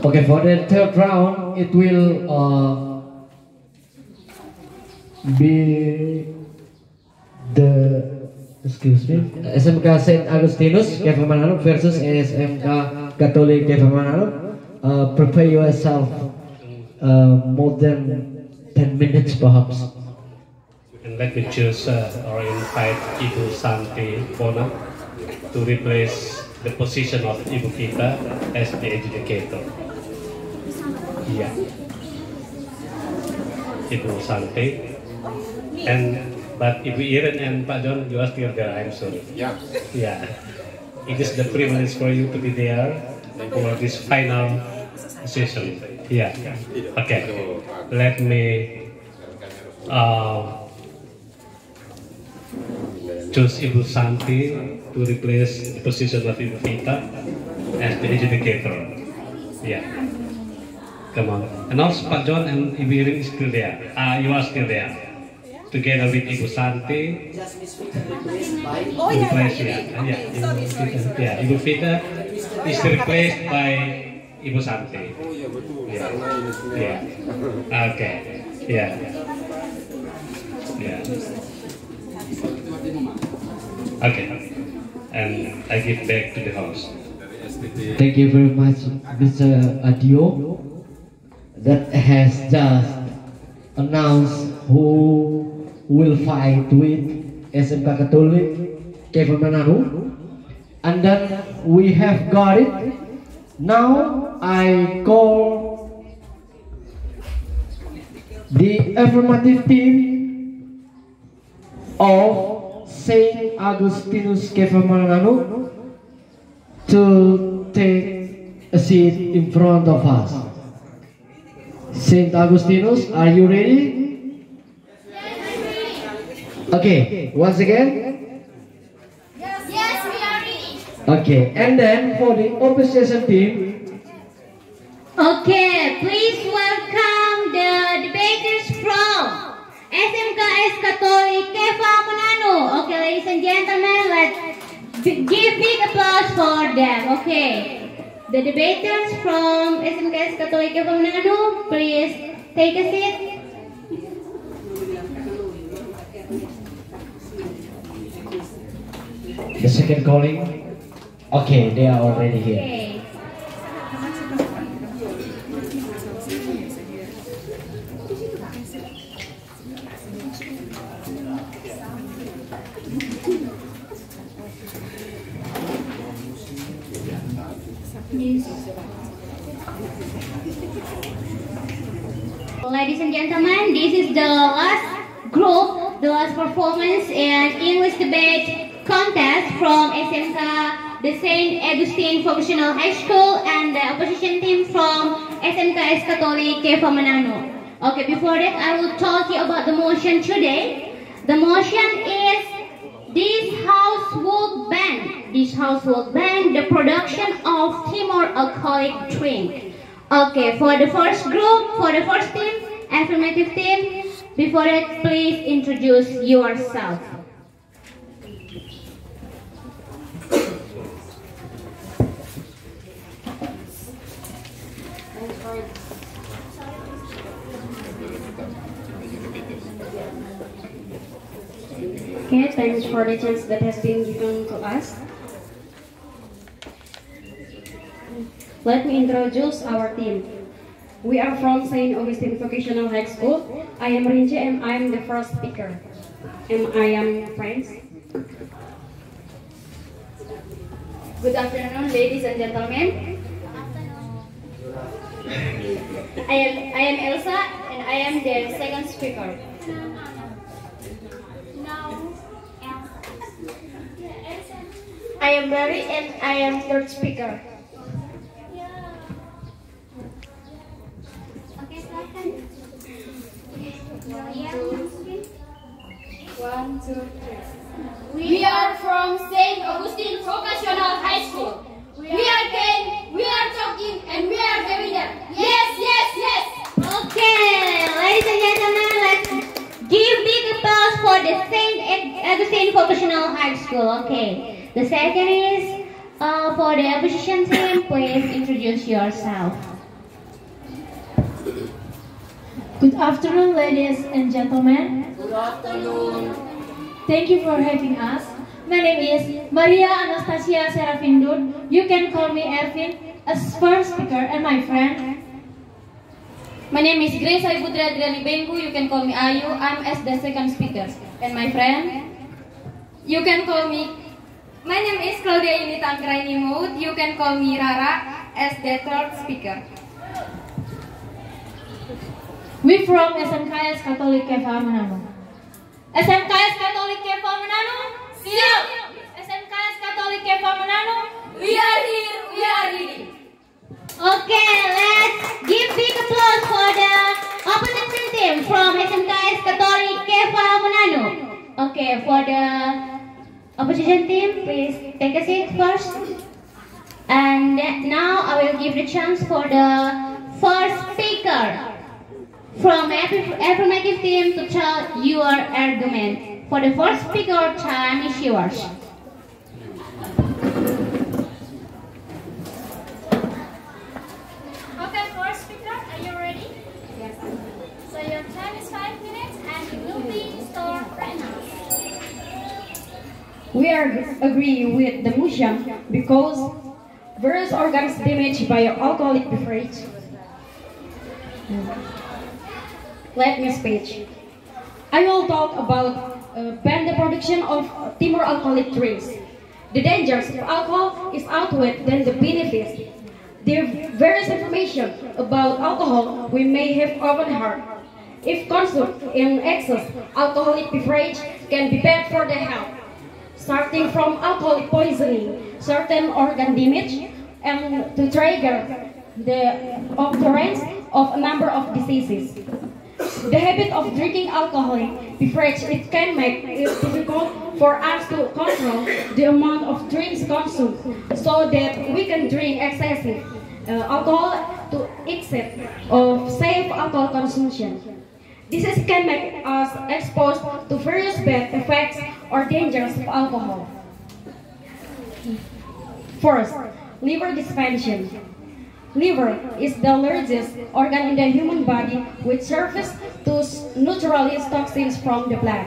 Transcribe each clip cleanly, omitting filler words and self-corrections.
Okay, for the third round, it will be the SMK Saint Agustinus Kefamenanu versus SMK Katolik Kefamenanu. Prepare yourself more than 10 minutes perhaps. And let me choose or invite Ibu Santi Bona to replace the position of Ibu Kita as the educator. Yeah. Ibu Santi. But Ibu Iren and Pak John, you are still there, I'm sorry. Yeah. Yeah. It is the privilege for you to be there for this final session. Yeah. Okay. Let me choose Ibu Santi to replace the position of Ibu Vita as the educator. Yeah. Come on. And also Pak John and Ibu Iren is still there. You are still there. Together with Ibu Santi. Just Miss Vita replaced by. Ibu Vita is replaced by Ibu Santi. Oh iya betul. Yeah. Karena ini semua. Yeah. Okay. Yeah. Yeah. Okay. And I give back to the host. Thank you very much, Mr. Adio, that has just announced who will fight with SMK Katolik Kefamenanu, and then we have got it. Now I call the affirmative team of Saint Agustinus Kefamenanu to take a seat in front of us. Saint Agustinus, are you ready? Okay, once again. Yes, we are ready. Okay, and then for the opposition team. Okay, please welcome the debaters from SMKS Katolik Kefamenanu. Okay, ladies and gentlemen, let's give big applause for them. Okay, the debaters from SMKS Katolik Kefamenanu, please take a seat. The second calling. Okay, they are already here. Okay. Ladies and gentlemen, this is the last group, the last performance in English debate contest from SMK, the Saint Augustine Vocational High School, and the opposition team from SMKS Katolik Kefamenanu. Okay, before that, I will talk you about the motion today. The motion is this household band. This household band, the production of Timor alcoholic drink. Okay, for the first group, for the first team, affirmative team. Before that, please introduce yourself. Okay, thanks for the chance that has been given to us. Let me introduce our team. We are from St. Augustine Vocational High School. I am Rinje and I am the first speaker. And I am friends. Good afternoon, ladies and gentlemen. I am Elsa, and I am the second speaker. I am Barry, and I am third speaker. One, two, three. We are from St. Augustine Vocational High School. We are gay, we are talking, and we are the winner. Yes, yes, yes. Okay, ladies and gentlemen, let's give big applause for the St. Augustine Vocational High School. Okay. The second is for the opposition team. Please introduce yourself. Good afternoon, ladies and gentlemen. Good afternoon. Thank you for having us. My name is Maria Anastasia Serafindun. You can call me Ervin as first speaker and my friend. My name is Grace Aibudra Adriani Bengku. You can call me Ayu. I'm as the second speaker. And my friend, you can call me. My name is Claudia Inita Anggraini Maud. You can call me Rara as the third speaker. We from SMKS Katolik Kefamenanu. SMKS Katolik Kefamenanu, siap! SMKS Katolik Kefamenanu, We are here. We are ready. Okay, let's give big applause for the opposition team from SMKS Katolik Kefamenanu. Okay, for the opposition team, please take a seat first. And now I will give the chance for the first speaker from affirmative team to tell your argument. For the first speaker, time is yours. Okay, first speaker, are you ready? Yes. So your time is 5 minutes and it will be started right now. We agree with the motion because various organs damaged by alcoholic beverage. Let me speak. I will talk about ban the production of Timor alcoholic drinks. The dangers of alcohol is outweighed than the benefits. The various information about alcohol we may have often heard. If consumed in excess, alcoholic beverage can be bad for the health, starting from alcoholic poisoning, certain organ damage, and to trigger the occurrence of a number of diseases. The habit of drinking alcoholic beverage, it can make it difficult for us to control the amount of drinks consumed, so that we can drink excessive alcohol to exceed of safe alcohol consumption. This can make us exposed to various bad effects or dangers of alcohol. First, liver dysfunction. Liver is the largest organ in the human body which serves to neutralize toxins from the blood.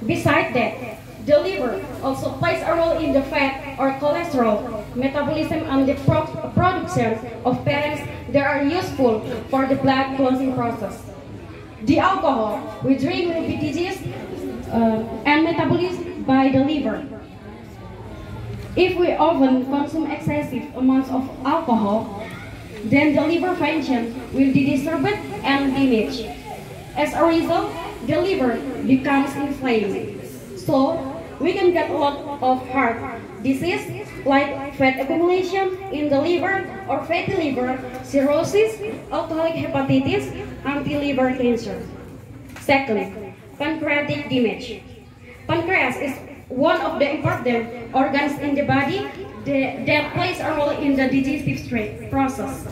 Besides that, the liver also plays a role in the fat or cholesterol metabolism and the production of parents that are useful for the blood clotting process. The alcohol we drink will be digested and metabolized by the liver. If we often consume excessive amounts of alcohol, then the liver function will be disturbed and damaged. As a result, the liver becomes inflamed. So, we can get a lot of heart disease like fat accumulation in the liver or fatty liver, cirrhosis, alcoholic hepatitis, anti-liver cancer. Second, pancreatic damage. Pancreas is one of the important organs in the body that plays a role in the digestive process.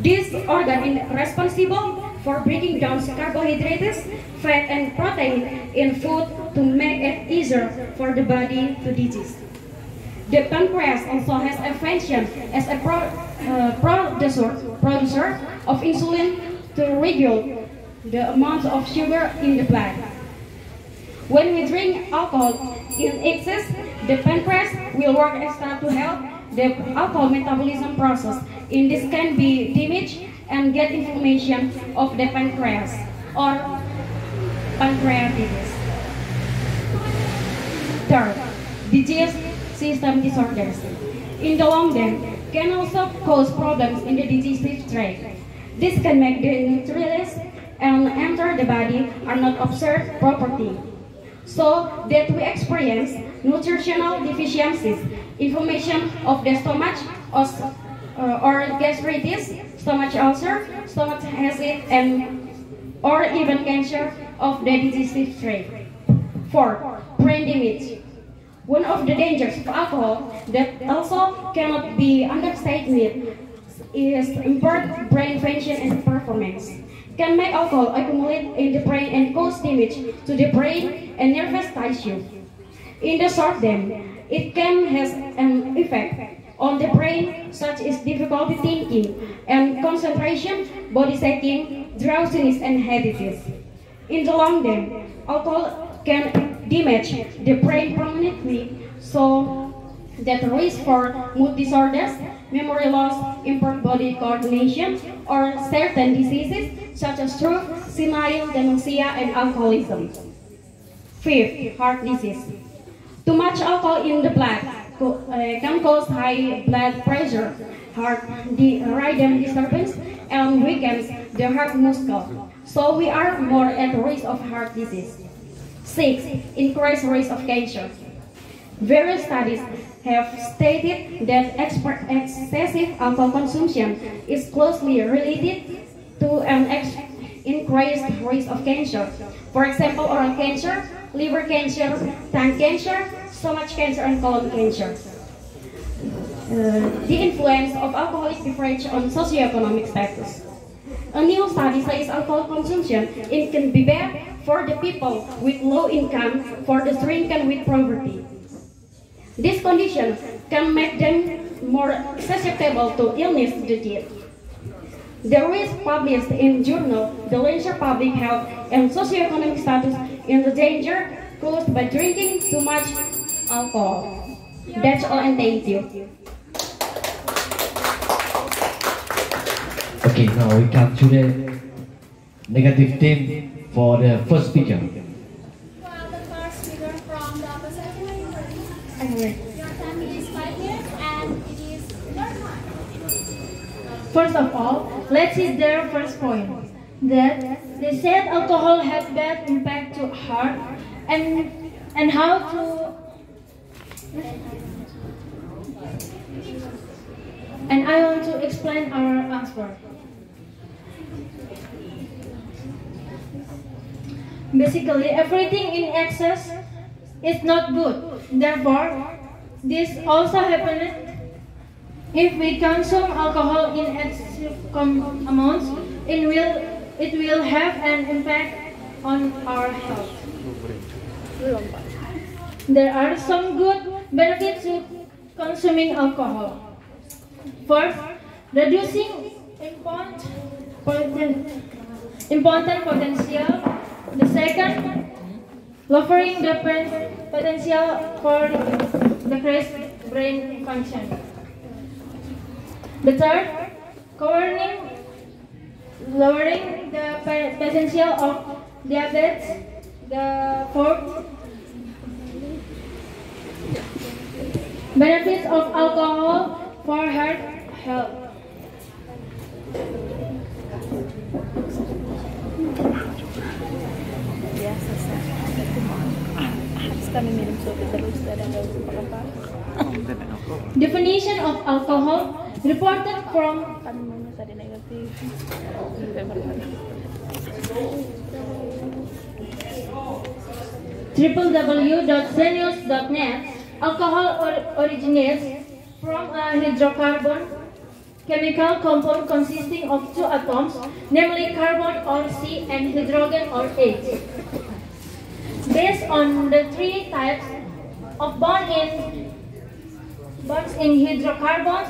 This organ is responsible for breaking down carbohydrates, fat, and protein in food to make it easier for the body to digest. The pancreas also has a function as a producer of insulin to regulate the amount of sugar in the blood. When we drink alcohol in excess, the pancreas will work extra to help the alcohol metabolism process. In this can be damaged and get inflammation of the pancreas or pancreatitis. Third, digestive system disorders. In the long run, can also cause problems in the digestive tract. This can make the nutrients and enter the body are not absorbed properly, so that we experience nutritional deficiencies, inflammation of the stomach, or gastritis, stomach ulcer, stomach acid, and or even cancer of the digestive tract. Fourth, brain damage. One of the dangers of alcohol that also cannot be understated is impaired brain function and performance. Can make alcohol accumulate in the brain and cause damage to the brain and nervous tissue. In the short term, it can have an effect on the brain, such as difficulty thinking and concentration, body shaking, drowsiness, and headaches. In the long run, alcohol can damage the brain permanently, so that risk for mood disorders, memory loss, impaired body coordination, or certain diseases such as stroke, senile dementia, and alcoholism. Fifth, heart disease. Too much alcohol in the blood can cause high blood pressure, heart rhythm disturbance, and weakens the heart muscle. So we are more at risk of heart disease. 6. Increased risk of cancer. Various studies have stated that excessive alcohol consumption is closely related to an increased risk of cancer. For example, oral cancer, liver cancer, tongue cancer, stomach cancer, and colon cancer. The influence of alcoholic beverage on socioeconomic status. A new study says alcohol consumption can be bad for the people with low income, for the drinking with poverty. This condition can make them more susceptible to illness to death. The risk published in journal The Lancet Public Health and Socioeconomic Status in the danger caused by drinking too much alcohol. That's all, and thank you. Okay, now we come to the negative theme for the first speaker. Well, the first speaker from the opposition. Your time is 5 minutes and it is your time. First of all, let's see their first point. That they said alcohol has bad impact to heart and how to and I want to explain our answer. Basically, everything in excess is not good. Therefore, this also happens if we consume alcohol in excessive amounts. It will have an impact on our health. There are some good benefits to consuming alcohol. First, reducing important potential. The second, lowering the potential for decreased brain function. The third, lowering the potential of diabetes. The fourth, benefits of alcohol for heart health. Definition of alcohol reported from www.zenius.net. Alcohol originates from a hydrocarbon chemical compound consisting of two atoms, namely carbon or C and hydrogen or H. Based on the three types of bonds in hydrocarbons,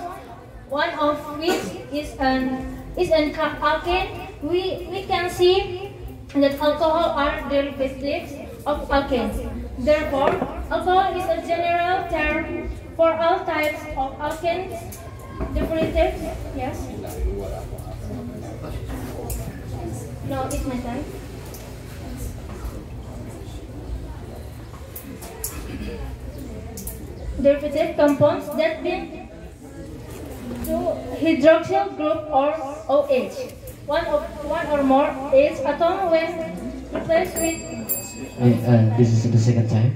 one of which is an alkane, we can see that alcohol are derivatives of alkanes. Therefore, alcohol is a general term for all types of alkanes derivatives. Yes? No, it's my time. Derivative compounds that bind to hydroxyl group or OH. One or more H atom when replaced with. This is the second time.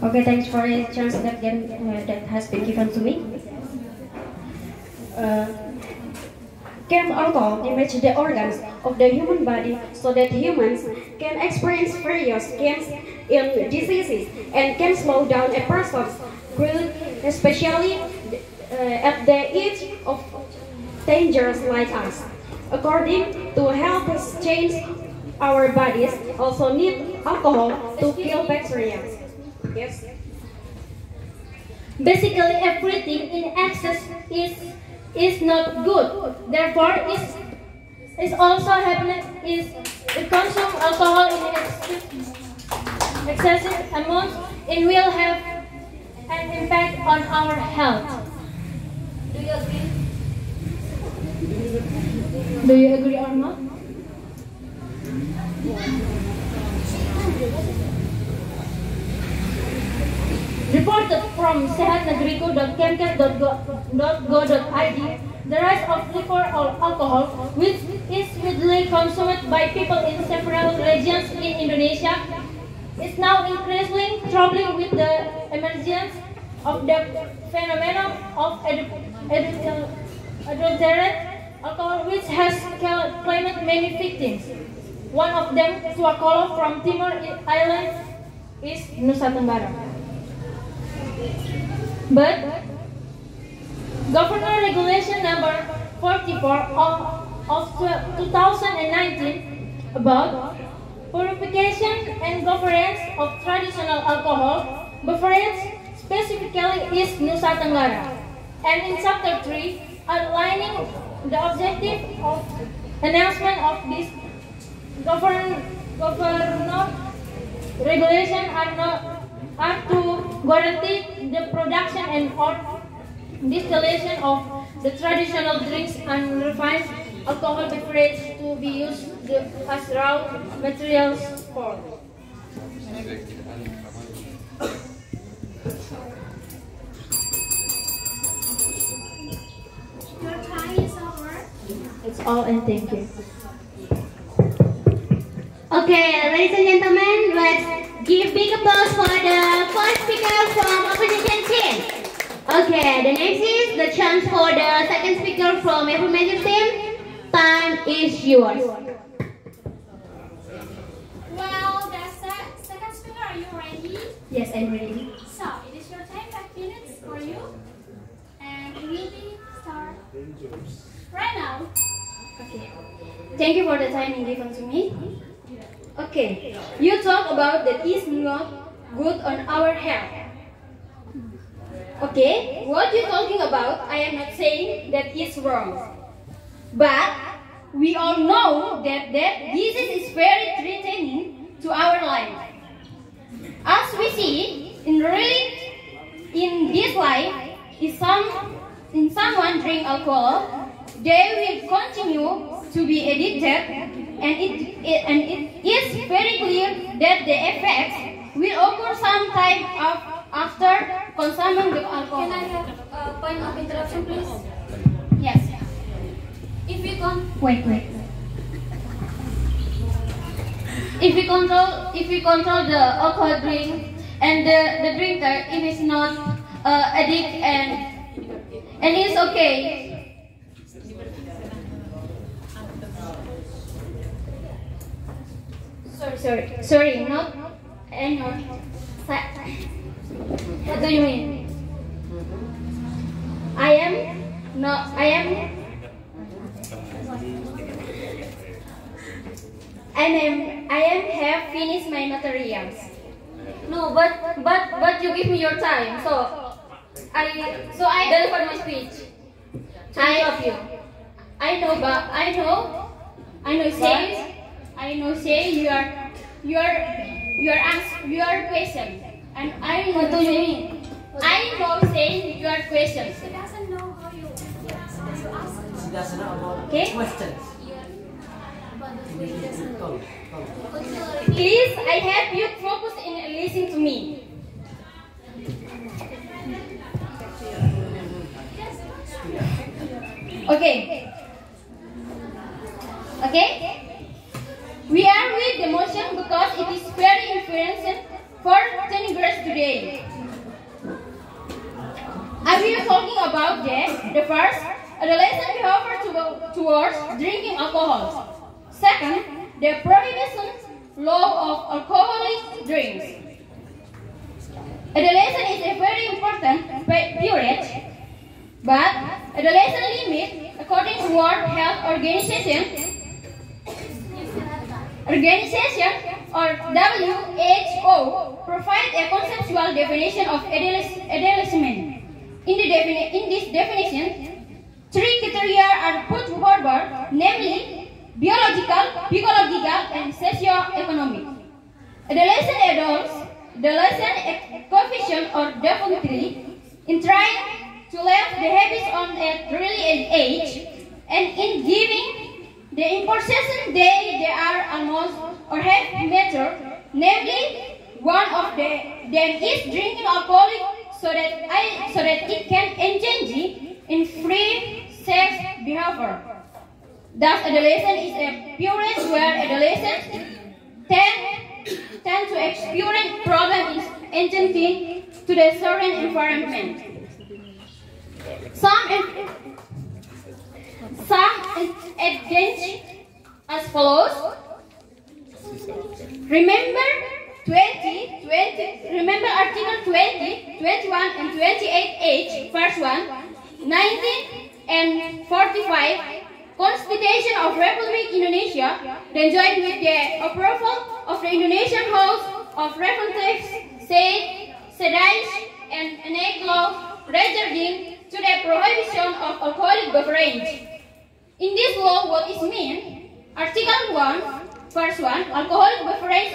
Okay, thanks for the chance that has been given to me. Can alcohol damage the organs of the human body so that humans can experience various gains in diseases and can slow down a person's growth, especially at the age of teenagers like us. According to health change, our bodies also need alcohol to kill bacteria. Yes. Basically, everything in excess is not good. Therefore, is also happening is we consume alcohol in excessive amounts. It will have an impact on our health. Do you agree? Do you agree or not? Reported from sehatnegriku.kemkes.go.id, the rise of liquor or alcohol, which is widely consumed by people in several regions in Indonesia, is now increasingly troubling with the emergence of the phenomenon of adulterated alcohol, which has claimed many victims. One of them, Swakolo from Timor Island, is Nusa Tenggara. But Governor Regulation Number 44 of 2019 about purification and governance of traditional alcohol beverages specifically is Nusa Tenggara, and in Chapter 3 outlining the objective of announcement of this governor regulation are to guarantee the production and or distillation of the traditional drinks and refined alcohol beverage to be used as raw materials for. Your time is over. It's all, and thank you. Okay, ladies and gentlemen, let's give big applause for the first speaker from opposition team. Okay, the next is the chance for the second speaker from affirmative team. Time is yours. Well, the second speaker, are you ready? Yes, I'm ready. So, it is your time, 5 minutes for you. And it will be start right now. Okay. Thank you for the time given to me. Okay, you talk about that is not good on our health. Okay, what you talking about, I am not saying that is wrong. But we all know that this is very threatening to our life. As we see, in this life, if someone drink alcohol, they will continue to be addicted, and it is very clear that the effects will occur sometime after consuming the alcohol. Can I have a point of interruption, please? Yes. If we con Wait. If we control the alcohol drink and the drinker, it is not addict and it's okay. Sorry, not anymore. What do you mean? I have finished my materials. No, but you give me your time, so I deliver my speech. I love you. I know. Say your question, and I What do you say, mean? I know say your question. She doesn't know how you ask. She doesn't know about Okay. questions. Please, I have you focus in listening to me. Okay. We are with the motion because it is very influential for teenagers today. I will talking about the first, adolescent behavior towards drinking alcohol. Second, the prohibition law of alcoholic drinks. Adolescent is a very important period, but adolescent limit, according to World Health Organization or WHO provide a conceptual definition of adolescent. In this definition, three criteria are put forward, namely biological, psychological, and socio-economic. Adolescent coefficient or definitely in trying to leave the habits on at really age, and in giving the importance they are almost or have matter, namely one of them is drinking alcohol so that it can engage in free sex behavior. Thus, adolescence is a period where adolescents tend to experience problems in adjusting to the certain environment. Some advantages as follows. Remember Article 20, 21, and 28H, first one, 19 and 45, Constitution of Republic Indonesia, then joined with the approval of the Indonesian House of Representatives, Sedai, and enact law regarding to the prohibition of alcoholic beverage. In this law, what is mean? Article 1, first one, alcoholic beverages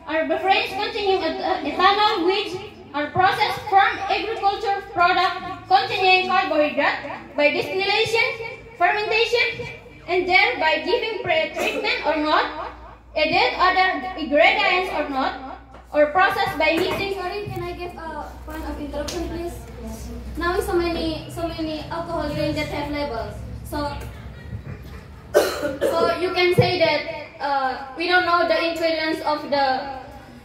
are beverages containing ethanol which are processed from agricultural product containing carbohydrate by distillation, fermentation, and thereby giving pre-treatment or not, added other ingredients or not, or processed by mixing. Sorry, can I give a point of interruption, please? Now so many alcohol drinks that have labels. So you can say that we don't know the ingredients of the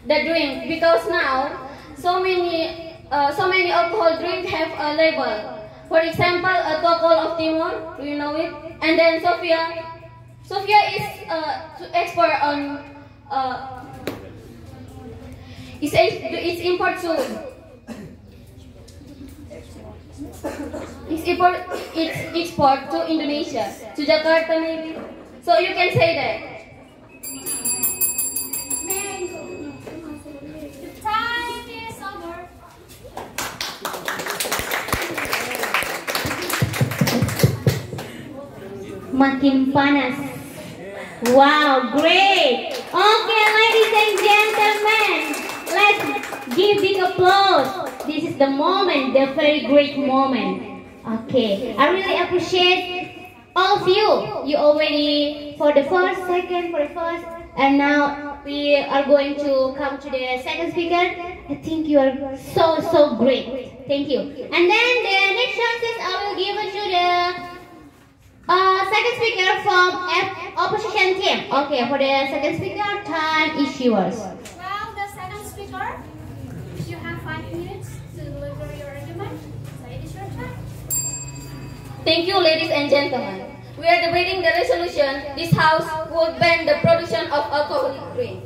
drink, because now so many alcohol drinks have a label. For example, a Tokol of Timor, do you know it? And then Sofia is to export on it's import to it's export to Indonesia, to Jakarta maybe. So you can say that. The time is over. Makin panas. Wow, great. Okay, ladies and gentlemen, let's give big applause. This is the moment, the very great moment. Okay, I really appreciate all of you. You already for the first, second, for the first, and now we are going to come to the second speaker. I think you are so great. Thank you. And then the next chances I will give it to the second speaker from opposition team. Okay, for the second speaker, time is yours. Well, the second speaker, you have 5 minutes to deliver your argument. So it is your time. Thank you, ladies and gentlemen. We are debating the resolution this House would ban the production of alcoholic drink.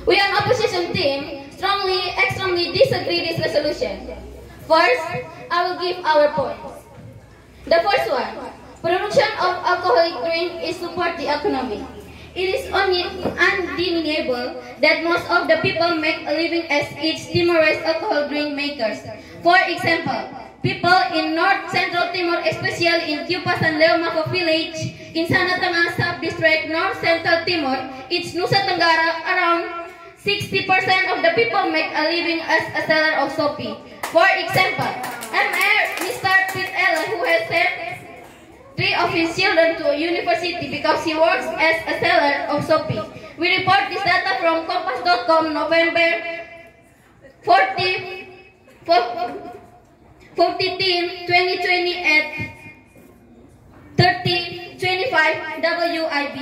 We are an opposition team extremely disagree this resolution. First, I will give our points. The first one, production of alcoholic drink is support the economy. It is undeniable that most of the people make a living as each Timorese alcohol drink makers. For example, people in North Central Timor, especially in Kiupasan Leomako village, in Sana Tengah sub-district, North Central Timor, it's Nusa Tenggara, around 60% of the people make a living as a seller of soapy. For example, Mr. who has sent 3 of his children to a university because he works as a seller of soapy. We report this data from Kompas.com, November 14, 2020 at 30:25 WIB.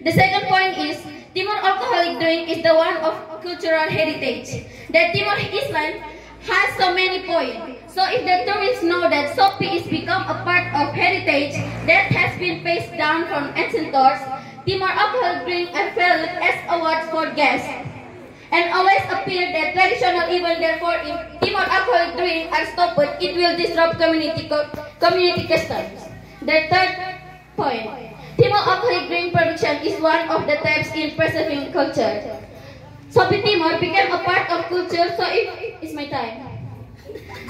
The second point is Timor alcoholic drink is the one of cultural heritage. The Timor Island has so many points. So if the tourists know that soapy is become a part of heritage that has been passed down from ancient doors, Timor alcoholic drink are valued as awards for guests, and always appear that traditional, even therefore if Timor alcoholic drink are stopped, it will disrupt community customs. The third point, Timor alcoholic drink production is one of the types in preserving culture. Sopi Timor became a part of culture, so it's my time.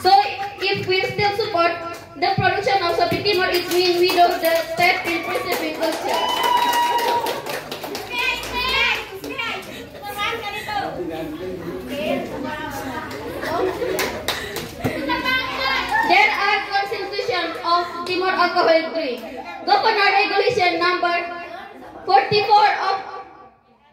So if we still support the production of Sopi Timor, it means we do the step in preserving culture. There are constitution of Timor alcoholic drink. Governor Regulation number 44 of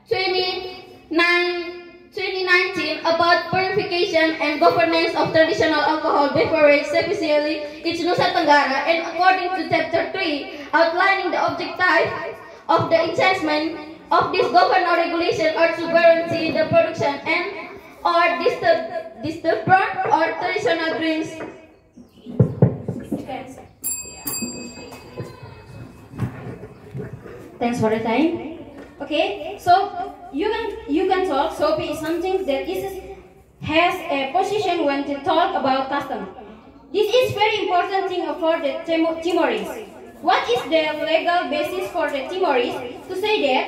2019 about purification and governance of traditional alcohol beverage, especially its Nusa Tenggara, and according to Chapter 3, outlining the objective of the enhancement of this governor regulation are to guarantee the production and or distribution or traditional drinks. Thanks for the time. Okay, so you can talk. Sopi is something that has a position when to talk about custom. This is very important thing for the Timorese. What is the legal basis for the Timorese to say that,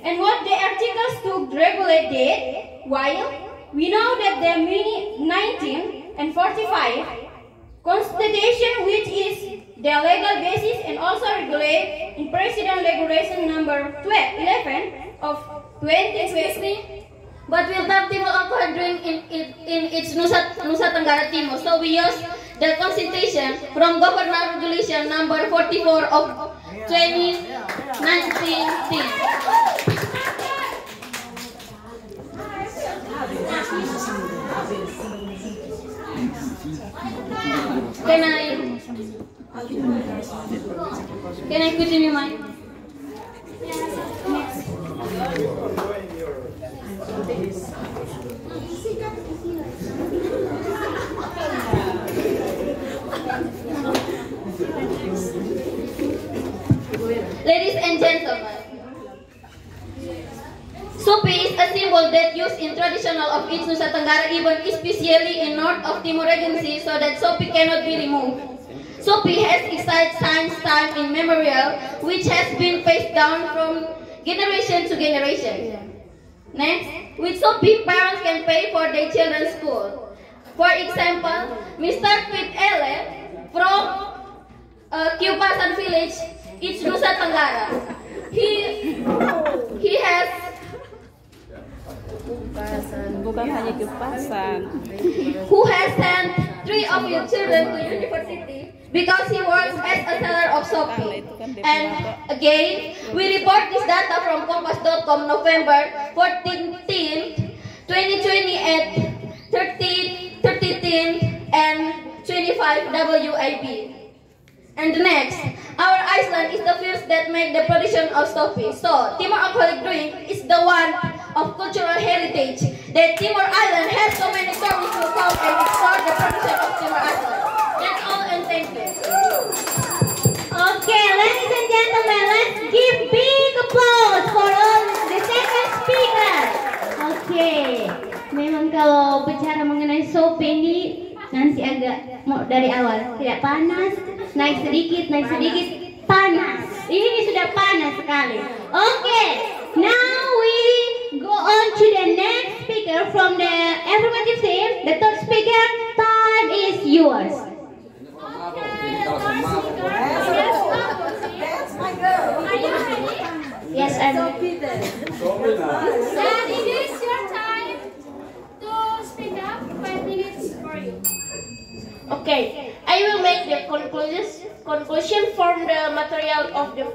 and what the articles to regulate that? While we know that the 1945 Constitution, which is the legal basis and also regulate in President Regulation number 11 of 2020. But we have Timor alcohol drink in its Nusa Tenggara Timor. So we use the Constitution from Governor Regulation number 44 of 2019. Can I continue mine? Next. Ladies and gentlemen, Sopi is a symbol that used in traditional of each Nusa Tenggara, even especially in north of Timor Regency, so that Sopi cannot be removed. Sopi has existed since time immemorial, which has been passed down from generation to generation. Next, with Sopi, parents can pay for their children's school. For example, Mr. Ele from Kiupasan village, it's Nusa Tenggara. He has bukan hanya Kiupasan. Who has sent 3 of his children to university because he works as a seller of Sopi. And again, we report this data from Kompas.com November 14th, 2020 at 13 and 25 WIB. And next, our Iceland is the first that make the production of Sopi. So, Timor alcoholic drink is the one of cultural heritage that Timor Island has so many tourists who come and explore the production of Timor Island. That's all, and thank you. Okay, ladies and gentlemen, let's give big applause for all the second speaker. Okay, memang kalau bicara mengenai Sopi ini nanti agak dari awal tidak panas, naik sedikit, panas. Ini sudah panas sekali. Okay, now we go on to the next speaker from the affirmative team. The third speaker, time is yours. Yes, I'm ready. And it is your time to speak up. 5 minutes for you. Okay, I will make the conclusion from the material of the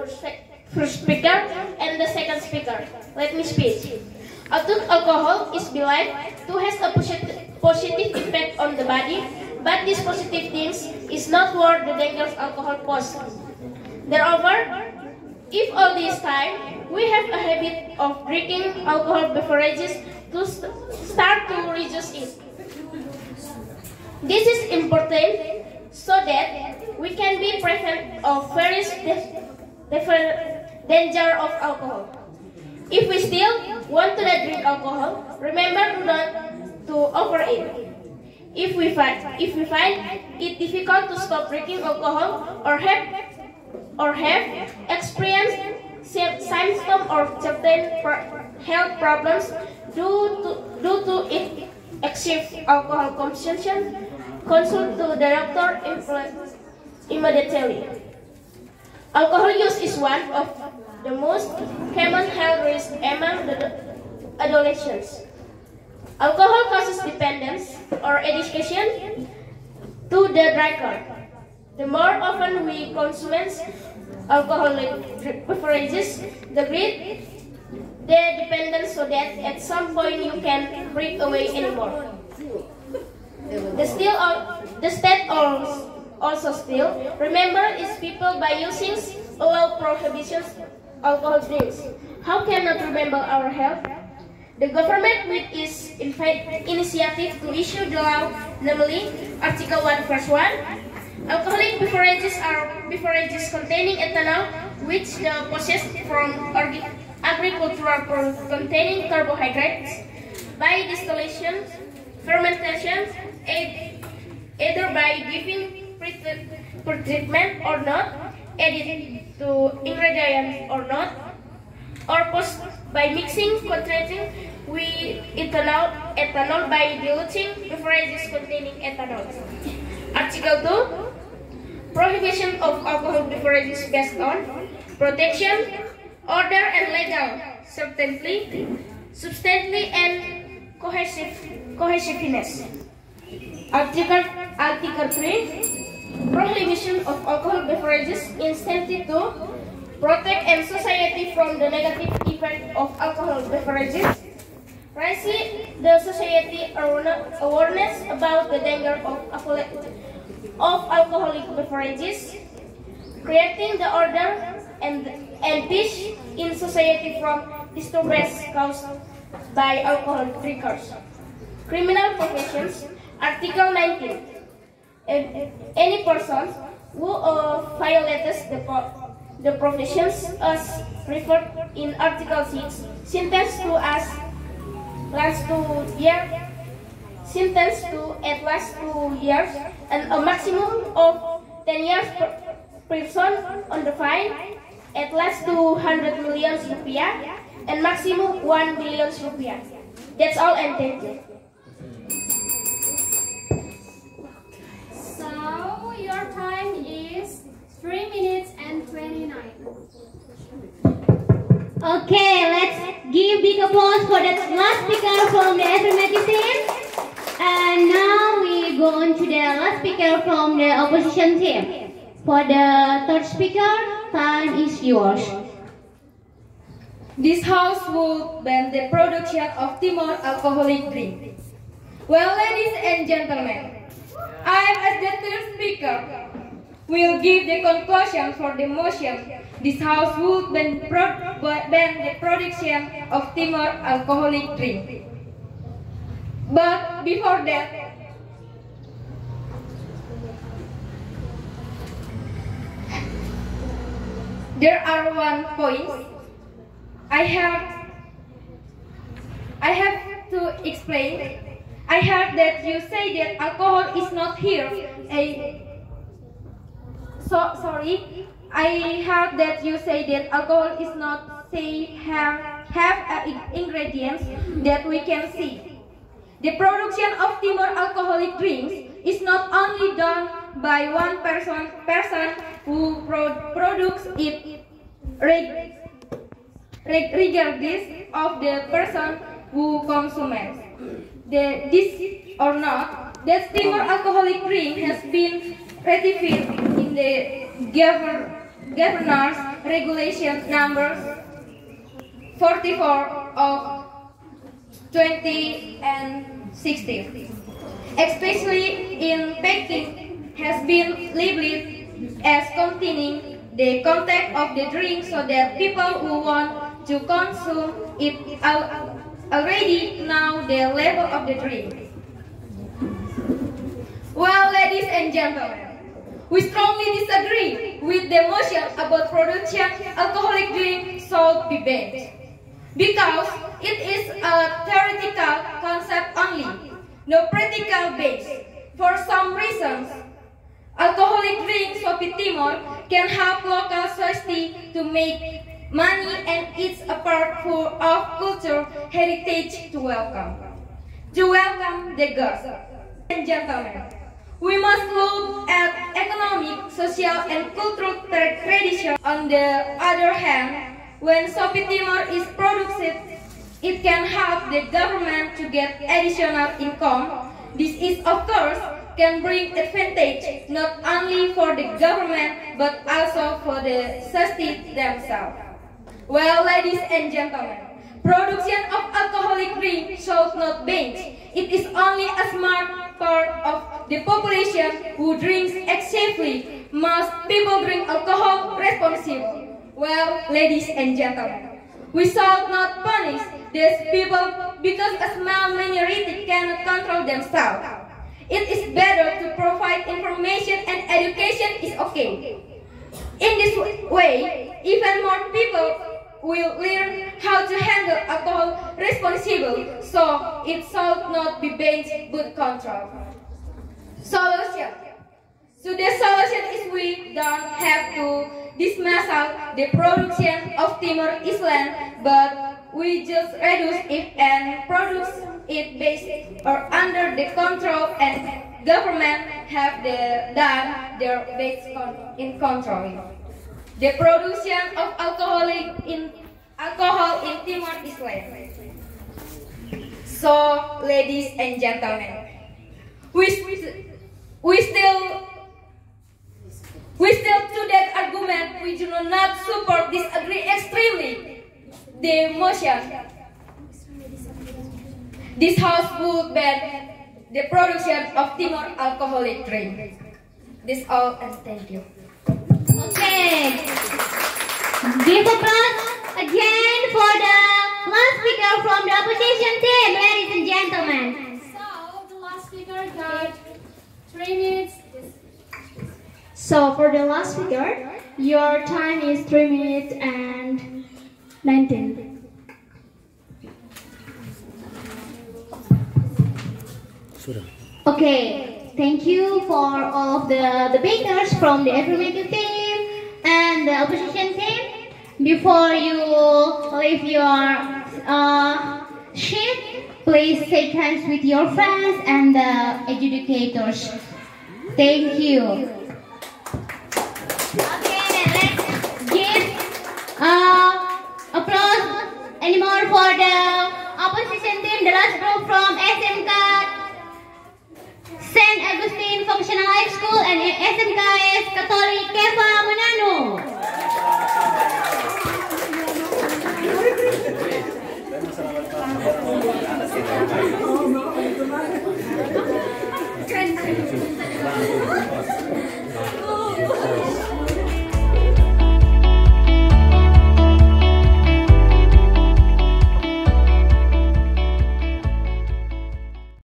first speaker and the second speaker. Let me speak. Adult alcohol is believed to have a positive effect on the body, but this positive things is not worth the dangers alcohol poses. Moreover, if all this time we have a habit of drinking alcohol beverages, to start to reduce it. This is important so that we can be prevent of various danger of alcohol. If we still want to drink alcohol, remember not to overeat. If we find it difficult to stop drinking alcohol or have experienced symptoms or certain health problems due to excessive alcohol consumption, consult the doctor immediately. Alcohol use is one of the most common health risks among the adolescents. Alcohol causes dependence or addiction to the drinker. The more often we consume alcoholic beverages, the greater the dependence, so that at some point you can't break away anymore. The state also still remember its people by using allow prohibitions alcohol drinks. How cannot remember our health? The government with its initiative to issue the law, namely Article 1 verse 1, alcoholic beverages are beverages containing ethanol which are processed from agricultural products containing carbohydrates by distillation, fermentation, either by giving pre-treatment or not, added to ingredients or not, or post by mixing, concentrating with ethanol by diluting beverages containing ethanol. Article 2, prohibition of alcohol beverages based on protection, order and legal certainty, substantially and cohesiveness. Article 3, prohibition of alcohol beverages intended to protect and society from the negative effect of alcohol beverages, raising the society awareness about the danger of alcoholic beverages, creating the order and peace in society from disturbance caused by alcohol drinkers. Criminal professions, Article 19. Any person who violates the provisions as referred in Article 6, sentenced to at least 2 years and a maximum of 10 years prison on the fine, at least 200 million rupiah and maximum 1 billion rupiah. That's all, and thank you. So your time is 3 minutes and 29. Okay, let's give big applause for that last speaker from the affirmative team. And now we go on to the last speaker from the opposition team. For the third speaker, time is yours. This house will ban the production of Timor alcoholic drink. Well, ladies and gentlemen, I, as the third speaker, will give the conclusion for the motion. This house will ban the production of Timor alcoholic drink. But before that, there are one point I have to explain. I heard that you say that alcohol is not here. I heard that you say that alcohol is not have ingredients that we can see. The production of Timor alcoholic drinks is not only done by one person who produces it, regardless of the person who consumes. This or not, that Timor alcoholic drink has been ratified in the Governor's Regulation number 44 of 2016. Especially in packing has been labeled as containing the content of the drink so that people who want to consume it already know the level of the drink. Well, ladies and gentlemen, we strongly disagree with the motion about production alcoholic drink should be banned, because it is a theoretical concept only, no practical base. For some reasons, alcoholic drinks of Timor can help local society to make money, and it's a part of culture heritage to welcome the guests. And gentlemen, we must look at economic, social, and cultural tradition. On the other hand, when Sopi Timor is produced, it can help the government to get additional income. This is, of course, can bring advantage not only for the government but also for the society themselves. Well, ladies and gentlemen, production of alcoholic drink should not binge. It is only a smart part of the population who drinks excessively. Most people drink alcohol responsibly. Well, ladies and gentlemen, we should not punish these people because a small minority cannot control themselves. It is better to provide information and education is okay. In this way, even more people will learn how to handle alcohol responsibly, so it should not be banned but controlled. Solution. So the solution is we don't have to dismantle the production of Timor Island, but we just reduce it and produce it based or under the control, and government have done their best in controlling the production of alcohol in Timor Island. So, ladies and gentlemen, we still to that argument, we do not support, disagree extremely the motion. This house would ban the production of Timor alcoholic drink. This all, and thank you. Okay. Give applause again for the last speaker from the opposition team, ladies and gentlemen. So, the last speaker got 3 minutes. So for the last speaker, your time is 3 minutes and 19. Okay, thank you for all of the debaters from the affirmative team and the opposition team. Before you leave your sheet, please shake hands with your friends and the adjudicators. Thank you. Okay, let's give applause anymore for the opposition team, the last group from SMK St. Augustine Functional High School and SMKS Katolik Kefamenanu.